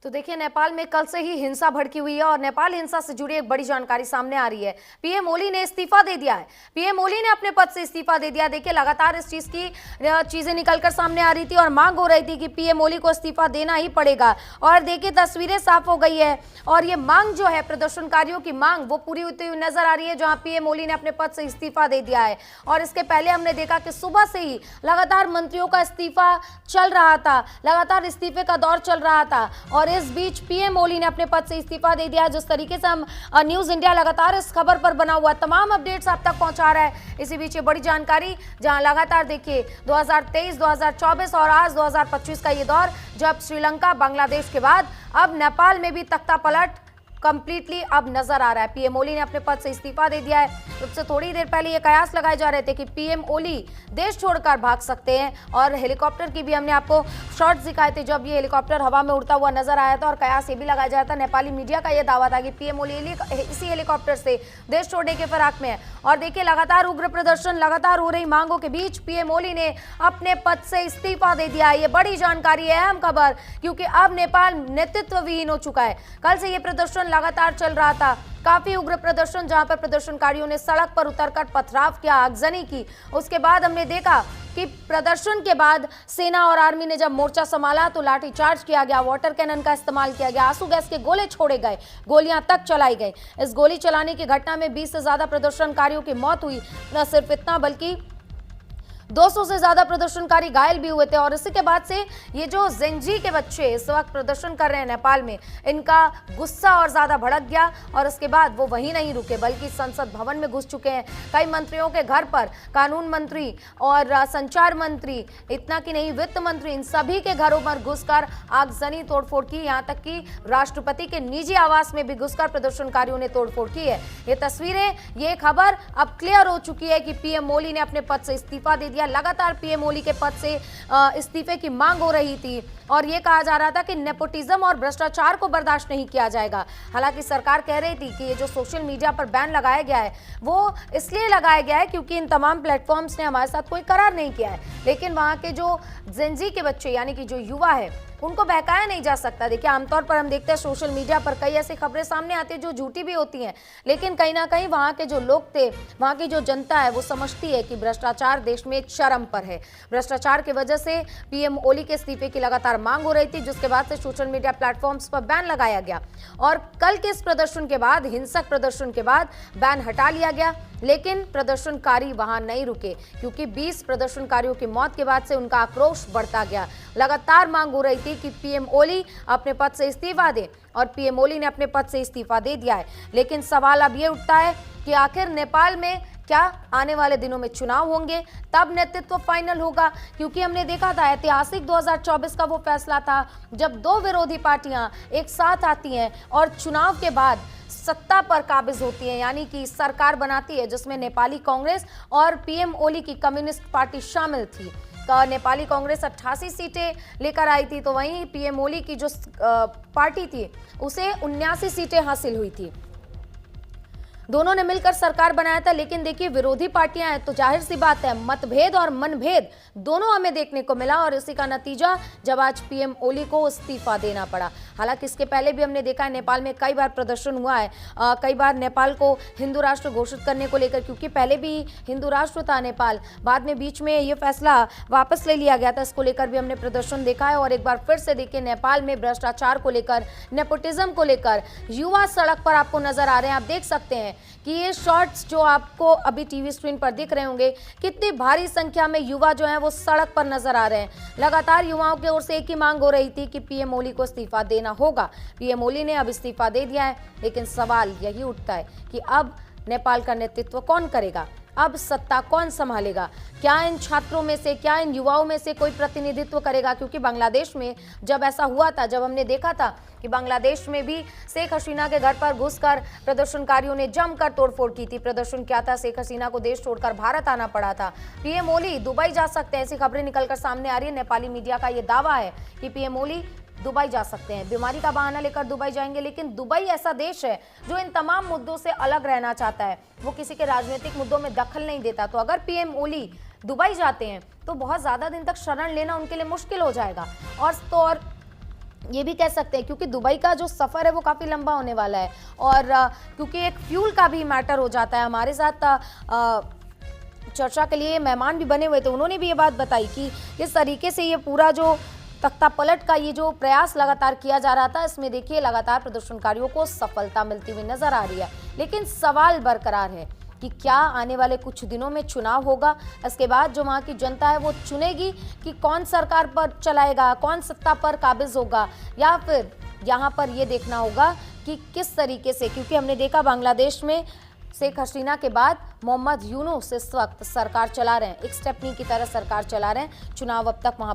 तो देखिए, नेपाल में कल से ही हिंसा भड़की हुई है और नेपाल हिंसा से जुड़ी एक बड़ी जानकारी सामने आ रही है। पीएम ओली ने इस्तीफा दे दिया है। पीएम ओली ने अपने पद से इस्तीफा दे दिया। देखिए, लगातार इस चीज की चीजें निकलकर सामने आ रही थी और मांग हो रही थी कि पीएम ओली को इस्तीफा देना ही पड़ेगा। और देखिए, तस्वीरें साफ हो गई है और ये मांग जो है, प्रदर्शनकारियों की मांग, वो पूरी होती हुई नजर आ रही है, जहां पीएम ओली ने अपने पद से इस्तीफा दे दिया है। और इसके पहले हमने देखा कि सुबह से ही लगातार मंत्रियों का इस्तीफा चल रहा था, लगातार इस्तीफे का दौर चल रहा था और इस बीच पीएम ओली ने अपने पद से इस्तीफा दे दिया। जिस तरीके से हम न्यूज इंडिया लगातार इस खबर पर बना हुआ तमाम अपडेट्स आप तक पहुंचा रहा है। इसी बीच ये बड़ी जानकारी, जहां लगातार देखिए 2023, 2024 और आज 2025 का ये दौर, जब श्रीलंका, बांग्लादेश के बाद अब नेपाल में भी तख्ता पलट कंप्लीटली अब नजर आ रहा है। पीएम ओली ने अपने पद से इस्तीफा दे दिया है। सबसे थोड़ी देर पहले ये कयास लगाए जा रहे थे कि पीएम ओली देश छोड़कर भाग सकते हैं और हेलीकॉप्टर की भी हमने आपको शॉट्स दिखाए थे, जब ये हेलीकॉप्टर हवा में उड़ता हुआ नजर आया था और कयास ये भी लगाया जाता था। नेपाली मीडिया का ये दावा था कि पीएम ओली इसी हेलीकॉप्टर से देश छोड़ने के फिराक में है। और देखिए, लगातार उग्र प्रदर्शन, लगातार हो रही मांगों के बीच पीएम ओली ने अपने पद से इस्तीफा दे दिया। ये बड़ी जानकारी है, अहम खबर, क्योंकि अब नेपाल नेतृत्व विहीन हो चुका है। कल से ये प्रदर्शन लगातार चल रहा था, काफी उग्र प्रदर्शन, जहां पर प्रदर्शनकारियों ने सड़क पर उतरकर पथराव किया, आगजनी की। उसके बाद हमने देखा कि प्रदर्शन के बाद सेना और आर्मी ने जब मोर्चा संभाला तो लाठीचार्ज किया गया, वाटर कैनन का इस्तेमाल किया गया, आंसू गैस के गोले छोड़े गए, गोलियां तक चलाई गई। इस गोली चलाने की घटना में 20 से ज्यादा प्रदर्शनकारियों की मौत हुई। न सिर्फ इतना, बल्कि 200 से ज्यादा प्रदर्शनकारी घायल भी हुए थे। और इसी के बाद से ये जो जेंजी के बच्चे इस वक्त प्रदर्शन कर रहे हैं नेपाल में, इनका गुस्सा और ज्यादा भड़क गया और इसके बाद वो वहीं नहीं रुके, बल्कि संसद भवन में घुस चुके हैं। कई मंत्रियों के घर पर, कानून मंत्री और संचार मंत्री, इतना कि नहीं वित्त मंत्री, इन सभी के घरों पर घुसकर आगजनी, तोड़फोड़ की। यहाँ तक कि राष्ट्रपति के निजी आवास में भी घुसकर प्रदर्शनकारियों ने तोड़फोड़ की है। ये तस्वीरें, ये खबर अब क्लियर हो चुकी है कि पीएम ओली ने अपने पद से इस्तीफा दे दिया। लगातार पीएम ओली के पद से इस्तीफे की मांग हो रही थी और यह कहा जा रहा था कि नेपोटिज्म और भ्रष्टाचार को बर्दाश्त नहीं किया जाएगा। हालांकि सरकार कह रही थी कि ये जो सोशल मीडिया पर बैन लगाया गया है, वो इसलिए लगाया गया है क्योंकि इन तमाम प्लेटफॉर्म्स ने हमारे साथ कोई करार नहीं किया है। लेकिन वहां के जो जेनजी के बच्चे, यानी कि जो युवा है, उनको बहकाया नहीं जा सकता। देखिए, आमतौर पर हम देखते हैं सोशल मीडिया पर कई ऐसी खबरें सामने आती है जो झूठी भी होती हैं, लेकिन कहीं ना कहीं वहां के जो लोग थे, वहां की जो जनता है, वो समझती है कि भ्रष्टाचार देश में चरम पर है। भ्रष्टाचार की वजह से पीएम ओली के इस्तीफे की लगातार मांग हो रही थी, जिसके बाद से सोशल मीडिया प्लेटफॉर्म्स पर बैन लगाया गया। और कल के इस प्रदर्शन के बाद, हिंसक प्रदर्शन के बाद, बैन हटा लिया गया। लेकिन प्रदर्शनकारी वहां नहीं रुके, क्योंकि 20 प्रदर्शनकारियों की मौत के बाद से उनका आक्रोश बढ़ता गया। लगातार मांग हो रही थी कि पीएम ओली अपने पद से इस्तीफा दे और पीएम ओली ने अपने पद से इस्तीफा दे दिया है। लेकिन सवाल अब ये उठता है कि आखिर नेपाल में क्या आने वाले दिनों में चुनाव होंगे, तब नेतृत्व फाइनल होगा। क्योंकि हमने देखा था ऐतिहासिक 2024 का वो फैसला था, जब दो विरोधी पार्टियां एक साथ आती हैं और चुनाव के बाद सत्ता पर काबिज होती है, यानी कि सरकार बनाती है, जिसमें नेपाली कांग्रेस और पीएम ओली की कम्युनिस्ट पार्टी शामिल थी। तो नेपाली कांग्रेस 88 सीटें लेकर आई थी, तो वहीं पीएम ओली की जो पार्टी थी, उसे 79 सीटें हासिल हुई थी। दोनों ने मिलकर सरकार बनाया था। लेकिन देखिए, विरोधी पार्टियां हैं तो जाहिर सी बात है, मतभेद और मनभेद दोनों हमें देखने को मिला और इसी का नतीजा जब आज पीएम ओली को इस्तीफा देना पड़ा। हालांकि इसके पहले भी हमने देखा है, नेपाल में कई बार प्रदर्शन हुआ है, कई बार नेपाल को हिंदू राष्ट्र घोषित करने को लेकर, क्योंकि पहले भी हिंदू राष्ट्र था नेपाल, बाद में बीच में ये फैसला वापस ले लिया गया था। इसको लेकर भी हमने प्रदर्शन देखा है। और एक बार फिर से देखिए, नेपाल में भ्रष्टाचार को लेकर, नेपोटिज्म को लेकर युवा सड़क पर आपको नजर आ रहे हैं। आप देख सकते हैं कि ये शॉट्स जो आपको अभी टीवी स्क्रीन पर दिख रहे होंगे, कितनी भारी संख्या में युवा जो हैं वो सड़क पर नजर आ रहे हैं। लगातार युवाओं की ओर से एक ही मांग हो रही थी कि पीएम ओली को इस्तीफा देना होगा। पीएम ओली ने अब इस्तीफा दे दिया है, लेकिन सवाल यही उठता है कि अब नेपाल का नेतृत्व कौन करेगा, अब सत्ता कौन संभालेगा? क्या इन छात्रों में से, क्या इन युवाओं में से कोई प्रतिनिधित्व करेगा? क्योंकि बांग्लादेश में जब ऐसा हुआ था, जब हमने देखा था कि बांग्लादेश में भी शेख हसीना के घर पर घुसकर प्रदर्शनकारियों ने जमकर तोड़फोड़ की थी, प्रदर्शन किया था, शेख हसीना को देश छोड़कर भारत आना पड़ा था। पीएम ओली दुबई जा सकते हैं, ऐसी खबरें निकलकर सामने आ रही है। नेपाली मीडिया का यह दावा है कि पीएम ओली दुबई जा सकते हैं, बीमारी का बहाना लेकर दुबई जाएंगे। लेकिन दुबई ऐसा देश है जो इन तमाम मुद्दों से अलग रहना चाहता है, वो किसी के राजनीतिक मुद्दों में दखल नहीं देता। तो अगर पीएम ओली दुबई जाते हैं तो बहुत ज्यादा दिन तक शरण लेना उनके लिए मुश्किल हो जाएगा। और ये भी कह सकते हैं, क्योंकि दुबई का जो सफ़र है वो काफ़ी लंबा होने वाला है और क्योंकि एक फ्यूल का भी मैटर हो जाता है। हमारे साथ चर्चा के लिए मेहमान भी बने हुए थे, उन्होंने भी ये बात बताई कि किस तरीके से ये पूरा जो तख्ता पलट का ये जो प्रयास लगातार किया जा रहा था, इसमें देखिए लगातार प्रदर्शनकारियों को सफलता मिलती हुई नजर आ रही है। लेकिन सवाल बरकरार है कि क्या आने वाले कुछ दिनों में चुनाव होगा, इसके बाद जो वहाँ की जनता है वो चुनेगी कि कौन सरकार पर चलाएगा, कौन सत्ता पर काबिज होगा, या फिर यहाँ पर ये देखना होगा कि किस तरीके से, क्योंकि हमने देखा बांग्लादेश में शेख हसीना के बाद मोहम्मद यूनुस इस वक्त सरकार चला रहे हैं, एक स्टेपनी की तरह सरकार चला रहे हैं। चुनाव अब तक वहां पर